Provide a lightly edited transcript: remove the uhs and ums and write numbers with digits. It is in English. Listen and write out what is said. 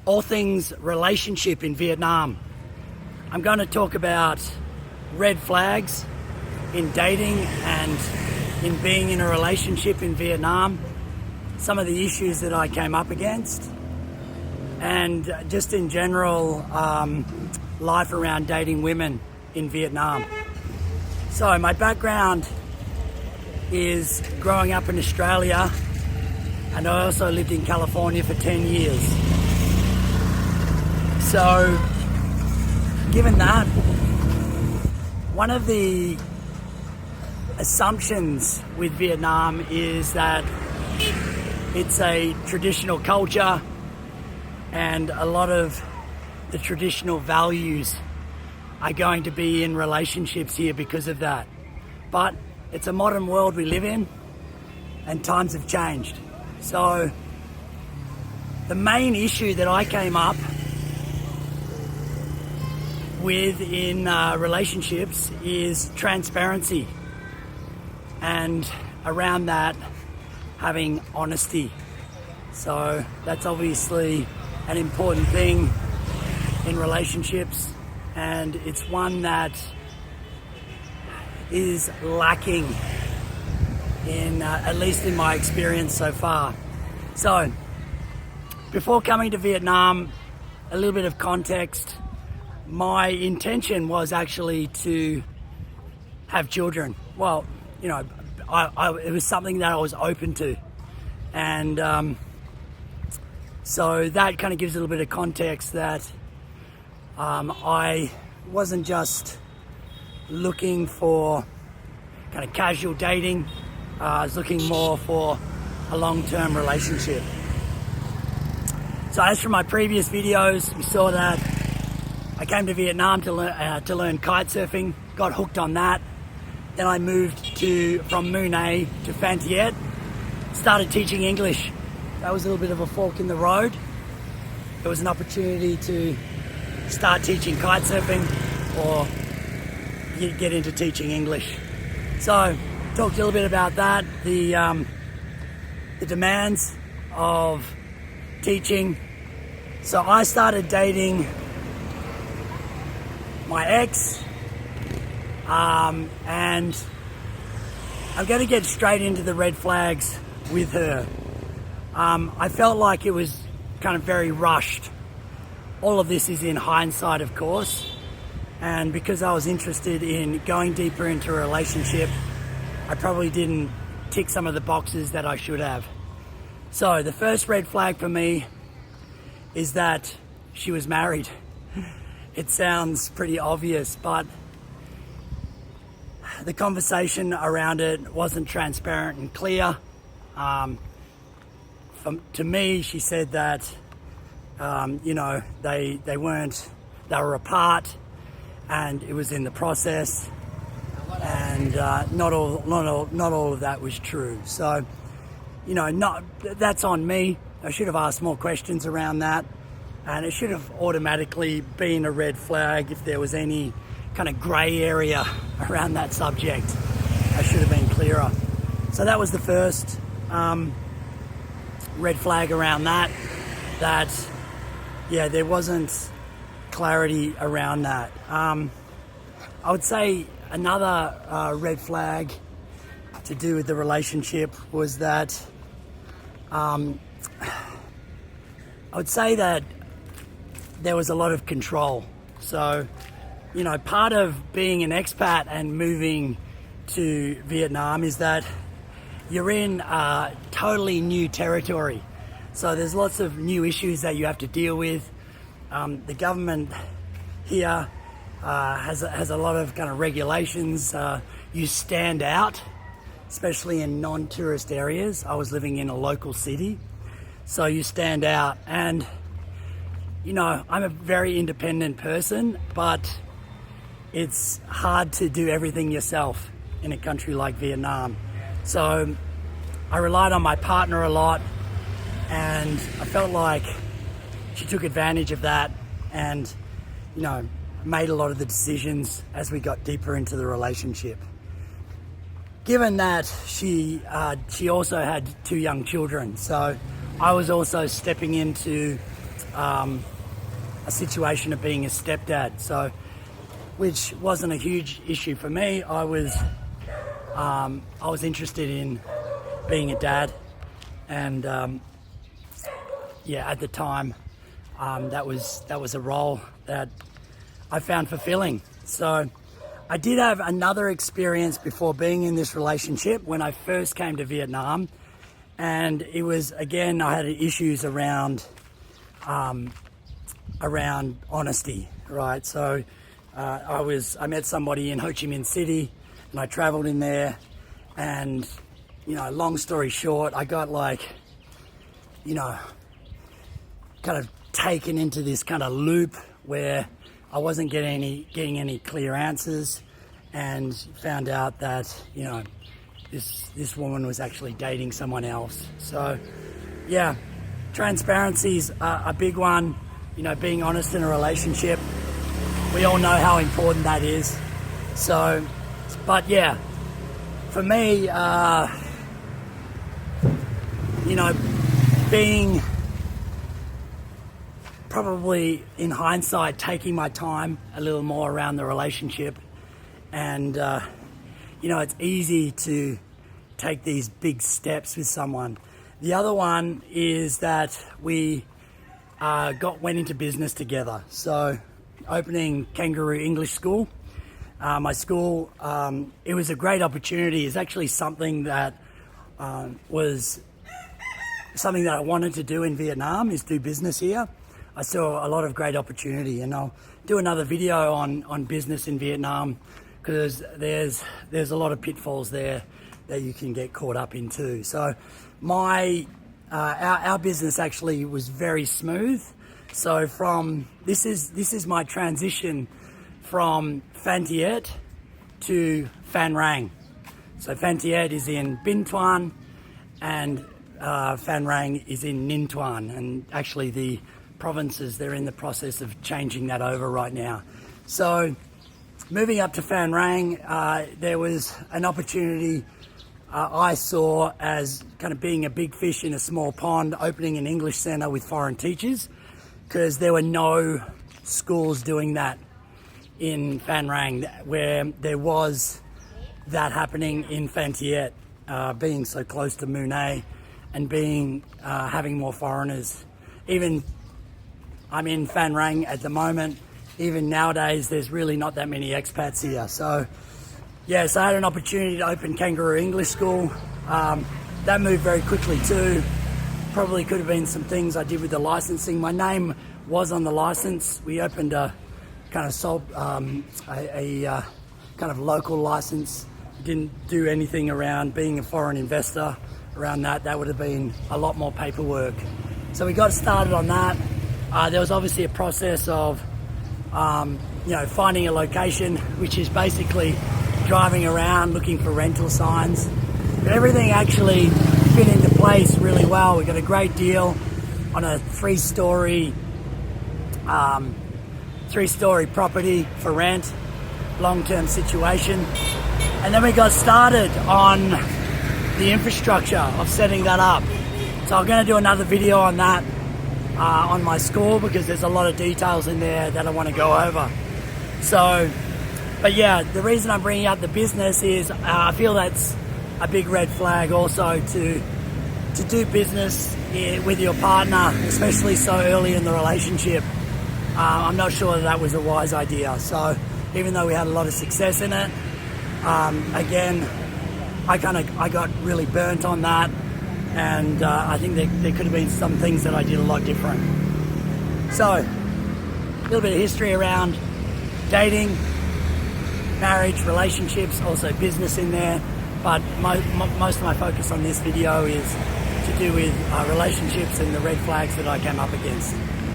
all things relationship in Vietnam. I'm going to talk about red flags in dating and in being in a relationship in Vietnam, some of the issues that I came up against, and just in general, life around dating women in Vietnam. So my background is growing up in Australia, and I also lived in California for 10 years. So given that, one of the assumptions with Vietnam is that it's a traditional culture and a lot of the traditional values are going to be in relationships here because of that. But it's a modern world we live in and times have changed. So the main issue that I came up with in relationships is transparency, and around that, having honesty. So that's obviously an important thing in relationships, and it's one that is lacking in at least in my experience so far. So before coming to Vietnam, a little bit of context. My intention was actually to have children. Well, you know, it was something that I was open to, and so that kind of gives a little bit of context that I wasn't just looking for kind of casual dating. I was looking more for a long-term relationship. So as from my previous videos, we saw that I came to Vietnam to learn kite surfing, got hooked on that. Then I moved from Moon A to Phan Thiet, started teaching English. That was a little bit of a fork in the road. It was an opportunity to start teaching kite surfing or get into teaching English. So talked a little bit about that, the demands of teaching. So I started dating my ex, and I'm going to get straight into the red flags with her. I felt like it was kind of very rushed. All of this is in hindsight, of course, and because I was interested in going deeper into a relationship, I probably didn't tick some of the boxes that I should have. So the first red flag for me is that she was married. It sounds pretty obvious, but the conversation around it wasn't transparent and clear. To me, she said that they were apart, and it was in the process, and not all of that was true. So, that's on me. I should have asked more questions around that, and it should have automatically been a red flag if there was any kind of grey area around that subject. I should have been clearer. So that was the first red flag around that there wasn't clarity around that. I would say another red flag to do with the relationship was that I would say that there was a lot of control. So, part of being an expat and moving to Vietnam is that you're in totally new territory. So there's lots of new issues that you have to deal with. The government here has a lot of kind of regulations. You stand out, especially in non-tourist areas. I was living in a local city, so you stand out. And I'm a very independent person, but it's hard to do everything yourself in a country like Vietnam. So I relied on my partner a lot, and I felt like she took advantage of that and, made a lot of the decisions as we got deeper into the relationship. Given that she also had 2 young children, so I was also stepping into a situation of being a stepdad. So, which wasn't a huge issue for me. I was interested in being a dad, and at the time, that was a role that I found fulfilling. So I did have another experience before being in this relationship when I first came to Vietnam, and it was, again, I had issues around honesty, right? So I met somebody in Ho Chi Minh City, and I traveled in there, and long story short, I got kind of taken into this kind of loop where I wasn't getting any clear answers, and found out that this woman was actually dating someone else. So yeah, transparency's a big one. Being honest in a relationship, we all know how important that is. So, but yeah, for me, being probably, in hindsight, taking my time a little more around the relationship, and it's easy to take these big steps with someone. The other one is that we went into business together. So opening Kangaroo English School, my school, it was a great opportunity. It's actually something that was something that I wanted to do in Vietnam, is do business here. I saw a lot of great opportunity, and I'll do another video on business in Vietnam, because there's a lot of pitfalls there that you can get caught up in too. So our business actually was very smooth. So this is my transition from Phan Thiet to Phan Rang. So Phan Thiet is in Binh Thuan, and Phan Rang is in Ninh Thuan, and actually the provinces, they're in the process of changing that over right now. So moving up to Phan Rang, there was an opportunity I saw as kind of being a big fish in a small pond, opening an English centre with foreign teachers, because there were no schools doing that in Phan Rang, where there was that happening in Phan Thiet, being so close to Mune, and having more foreigners. Even I'm in Phan Rang at the moment. Even nowadays, there's really not that many expats here. So yes, I had an opportunity to open Kangaroo English School. That moved very quickly too. Probably could have been some things I did with the licensing. My name was on the license. We opened a kind of local license. Didn't do anything around being a foreign investor around that. That would have been a lot more paperwork. So we got started on that. There was obviously a process of finding a location, which is basically driving around looking for rental signs. But everything actually fit into place really well. We got a great deal on a three-story property for rent, long-term situation. And then we got started on the infrastructure of setting that up. So I'm going to do another video on that on my school, because there's a lot of details in there that I want to go over. So, but yeah, the reason I'm bringing up the business is I feel that's a big red flag also to do business with your partner, especially so early in the relationship. I'm not sure that was a wise idea. So even though we had a lot of success in it, again, I got really burnt on that. And I think there could have been some things that I did a lot different. So, a little bit of history around dating, marriage, relationships, also business in there. But most of my focus on this video is to do with relationships and the red flags that I came up against.